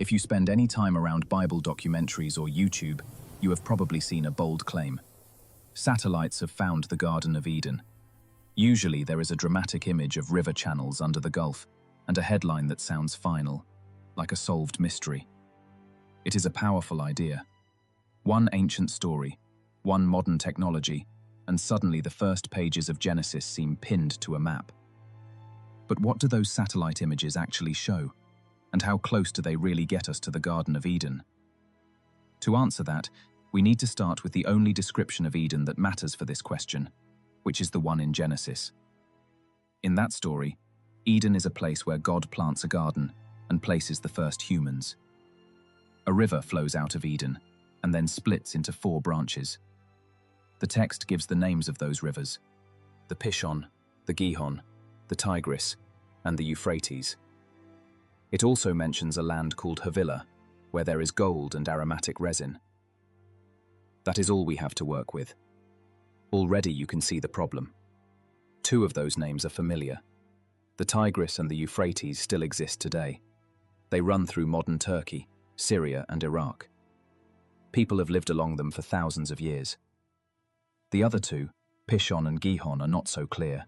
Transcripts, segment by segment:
If you spend any time around Bible documentaries or YouTube, you have probably seen a bold claim. Satellites have found the Garden of Eden. Usually there is a dramatic image of river channels under the Gulf and a headline that sounds final, like a solved mystery. It is a powerful idea. One ancient story, one modern technology, and suddenly the first pages of Genesis seem pinned to a map. But what do those satellite images actually show? And how close do they really get us to the Garden of Eden? To answer that, we need to start with the only description of Eden that matters for this question, which is the one in Genesis. In that story, Eden is a place where God plants a garden and places the first humans. A river flows out of Eden and then splits into 4 branches. The text gives the names of those rivers: the Pishon, the Gihon, the Tigris, and the Euphrates. It also mentions a land called Havilah, where there is gold and aromatic resin. That is all we have to work with. Already you can see the problem. 2 of those names are familiar. The Tigris and the Euphrates still exist today. They run through modern Turkey, Syria, and Iraq. People have lived along them for thousands of years. The other 2, Pishon and Gihon, are not so clear.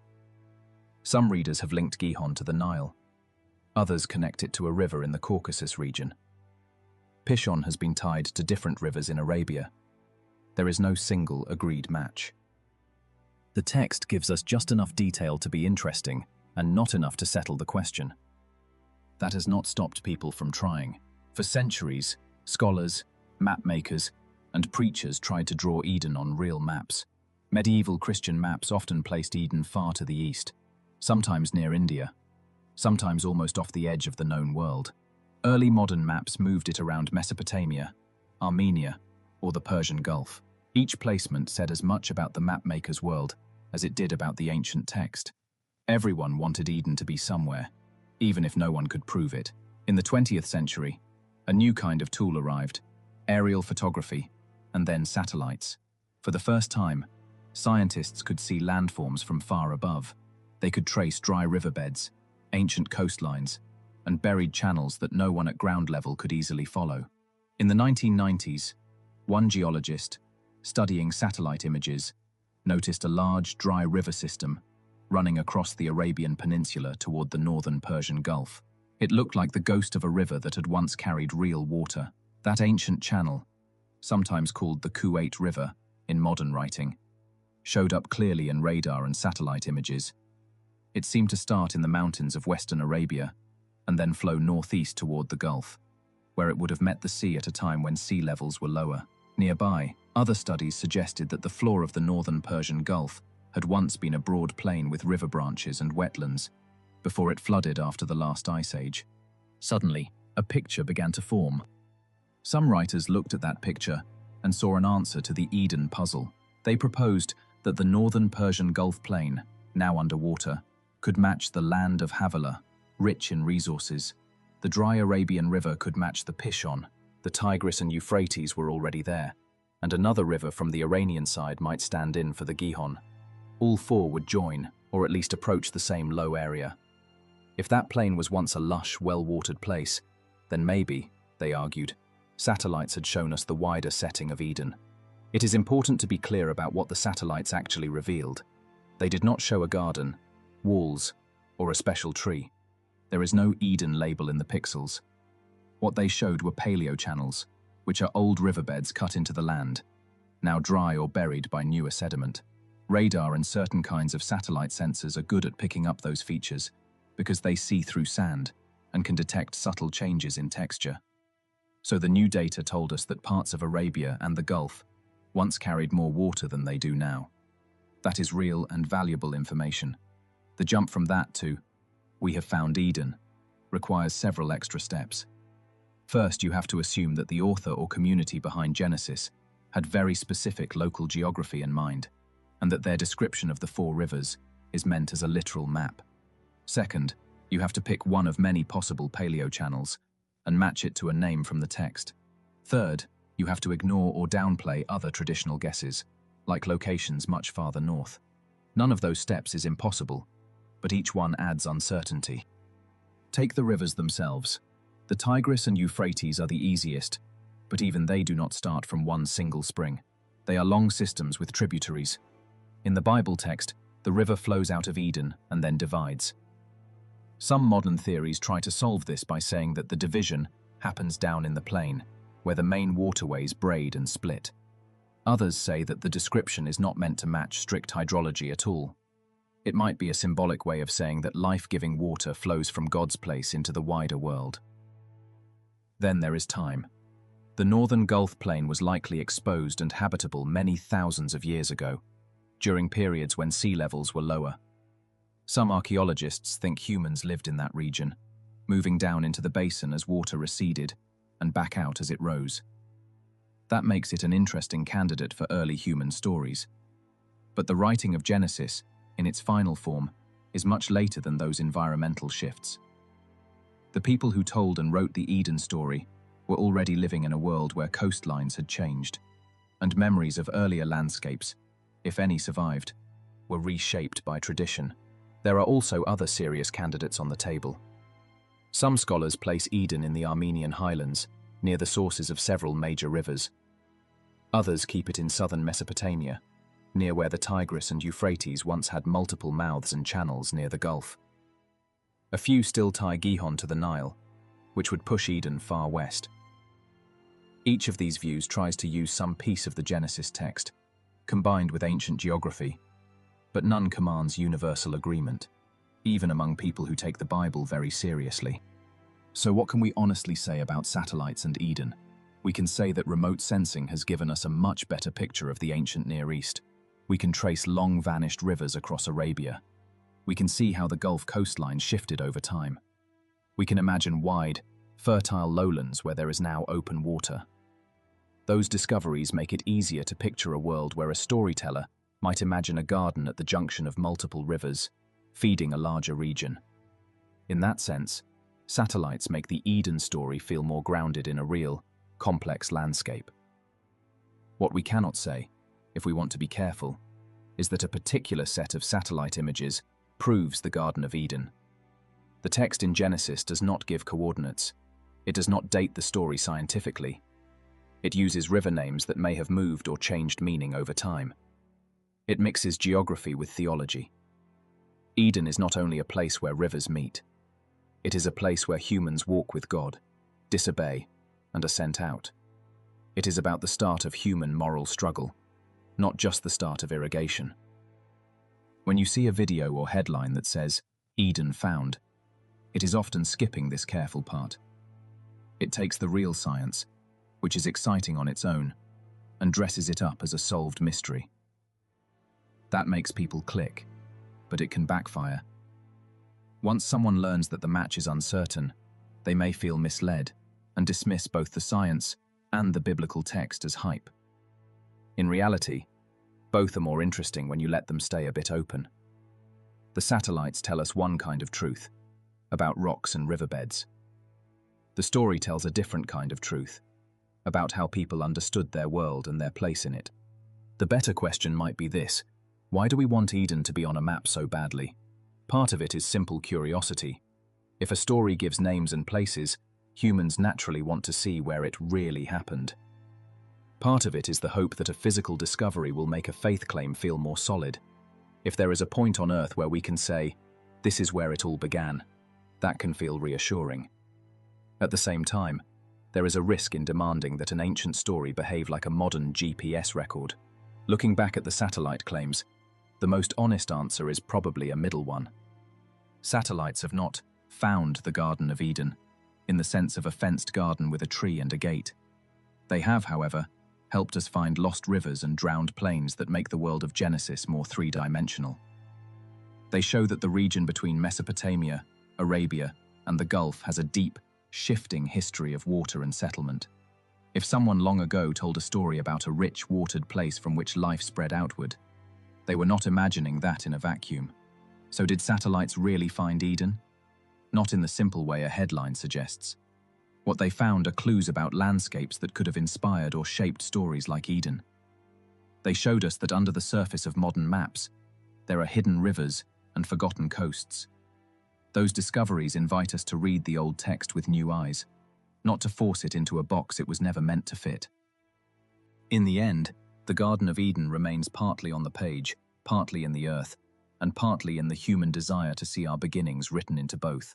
Some readers have linked Gihon to the Nile. Others connect it to a river in the Caucasus region. Pishon has been tied to different rivers in Arabia. There is no single agreed match. The text gives us just enough detail to be interesting and not enough to settle the question. That has not stopped people from trying. For centuries, scholars, map makers, and preachers tried to draw Eden on real maps. Medieval Christian maps often placed Eden far to the east, sometimes near India, sometimes almost off the edge of the known world. Early modern maps moved it around Mesopotamia, Armenia, or the Persian Gulf. Each placement said as much about the mapmaker's world as it did about the ancient text. Everyone wanted Eden to be somewhere, even if no one could prove it. In the 20th century, a new kind of tool arrived: aerial photography, and then satellites. For the first time, scientists could see landforms from far above. They could trace dry riverbeds, ancient coastlines, and buried channels that no one at ground level could easily follow. In the 1990s, one geologist, studying satellite images, noticed a large dry river system running across the Arabian Peninsula toward the northern Persian Gulf. It looked like the ghost of a river that had once carried real water. That ancient channel, sometimes called the Kuwait River in modern writing, showed up clearly in radar and satellite images. It seemed to start in the mountains of western Arabia and then flow northeast toward the Gulf, where it would have met the sea at a time when sea levels were lower. Nearby, other studies suggested that the floor of the northern Persian Gulf had once been a broad plain with river branches and wetlands, before it flooded after the last ice age. Suddenly, a picture began to form. Some writers looked at that picture and saw an answer to the Eden puzzle. They proposed that the northern Persian Gulf plain, now underwater, could match the land of Havilah, rich in resources. The dry Arabian River could match the Pishon. The Tigris and Euphrates were already there, and another river from the Iranian side might stand in for the Gihon. All 4 would join, or at least approach the same low area. If that plain was once a lush, well-watered place, then maybe, they argued, satellites had shown us the wider setting of Eden. It is important to be clear about what the satellites actually revealed. They did not show a garden, walls, or a special tree. There is no Eden label in the pixels. What they showed were paleochannels, which are old riverbeds cut into the land, now dry or buried by newer sediment. Radar and certain kinds of satellite sensors are good at picking up those features because they see through sand and can detect subtle changes in texture. So the new data told us that parts of Arabia and the Gulf once carried more water than they do now. That is real and valuable information. The jump from that to, "we have found Eden," requires several extra steps. First, you have to assume that the author or community behind Genesis had very specific local geography in mind, and that their description of the 4 rivers is meant as a literal map. Second, you have to pick one of many possible paleochannels and match it to a name from the text. Third, you have to ignore or downplay other traditional guesses, like locations much farther north. None of those steps is impossible, but each one adds uncertainty. Take the rivers themselves. The Tigris and Euphrates are the easiest, but even they do not start from one single spring. They are long systems with tributaries. In the Bible text, the river flows out of Eden and then divides. Some modern theories try to solve this by saying that the division happens down in the plain, where the main waterways braid and split. Others say that the description is not meant to match strict hydrology at all. It might be a symbolic way of saying that life-giving water flows from God's place into the wider world. Then there is time. The northern Gulf plain was likely exposed and habitable many thousands of years ago, during periods when sea levels were lower. Some archaeologists think humans lived in that region, moving down into the basin as water receded and back out as it rose. That makes it an interesting candidate for early human stories. But the writing of Genesis, in its final form, is much later than those environmental shifts. The people who told and wrote the Eden story were already living in a world where coastlines had changed, and memories of earlier landscapes, if any survived, were reshaped by tradition. There are also other serious candidates on the table. Some scholars place Eden in the Armenian highlands, near the sources of several major rivers. Others keep it in southern Mesopotamia, near where the Tigris and Euphrates once had multiple mouths and channels near the Gulf. A few still tie Gihon to the Nile, which would push Eden far west. Each of these views tries to use some piece of the Genesis text, combined with ancient geography, but none commands universal agreement, even among people who take the Bible very seriously. So what can we honestly say about satellites and Eden? We can say that remote sensing has given us a much better picture of the ancient Near East. We can trace long-vanished rivers across Arabia. We can see how the Gulf coastline shifted over time. We can imagine wide, fertile lowlands where there is now open water. Those discoveries make it easier to picture a world where a storyteller might imagine a garden at the junction of multiple rivers, feeding a larger region. In that sense, satellites make the Eden story feel more grounded in a real, complex landscape. What we cannot say, if we want to be careful, is that a particular set of satellite images proves the Garden of Eden. The text in Genesis does not give coordinates. It does not date the story scientifically. It uses river names that may have moved or changed meaning over time. It mixes geography with theology. Eden is not only a place where rivers meet. It is a place where humans walk with God, disobey, and are sent out. It is about the start of human moral struggle, not just the start of irrigation. When you see a video or headline that says, "Eden found," it is often skipping this careful part. It takes the real science, which is exciting on its own, and dresses it up as a solved mystery. That makes people click, but it can backfire. Once someone learns that the match is uncertain, they may feel misled and dismiss both the science and the biblical text as hype. In reality, both are more interesting when you let them stay a bit open. The satellites tell us one kind of truth, about rocks and riverbeds. The story tells a different kind of truth, about how people understood their world and their place in it. The better question might be this: why do we want Eden to be on a map so badly? Part of it is simple curiosity. If a story gives names and places, humans naturally want to see where it really happened. Part of it is the hope that a physical discovery will make a faith claim feel more solid. If there is a point on Earth where we can say, "This is where it all began," that can feel reassuring. At the same time, there is a risk in demanding that an ancient story behave like a modern GPS record. Looking back at the satellite claims, the most honest answer is probably a middle one. Satellites have not found the Garden of Eden, in the sense of a fenced garden with a tree and a gate. They have, however, helped us find lost rivers and drowned plains that make the world of Genesis more three-dimensional. They show that the region between Mesopotamia, Arabia, and the Gulf has a deep, shifting history of water and settlement. If someone long ago told a story about a rich, watered place from which life spread outward, they were not imagining that in a vacuum. So did satellites really find Eden? Not in the simple way a headline suggests. What they found are clues about landscapes that could have inspired or shaped stories like Eden. They showed us that under the surface of modern maps, there are hidden rivers and forgotten coasts. Those discoveries invite us to read the old text with new eyes, not to force it into a box it was never meant to fit. In the end, the Garden of Eden remains partly on the page, partly in the earth, and partly in the human desire to see our beginnings written into both.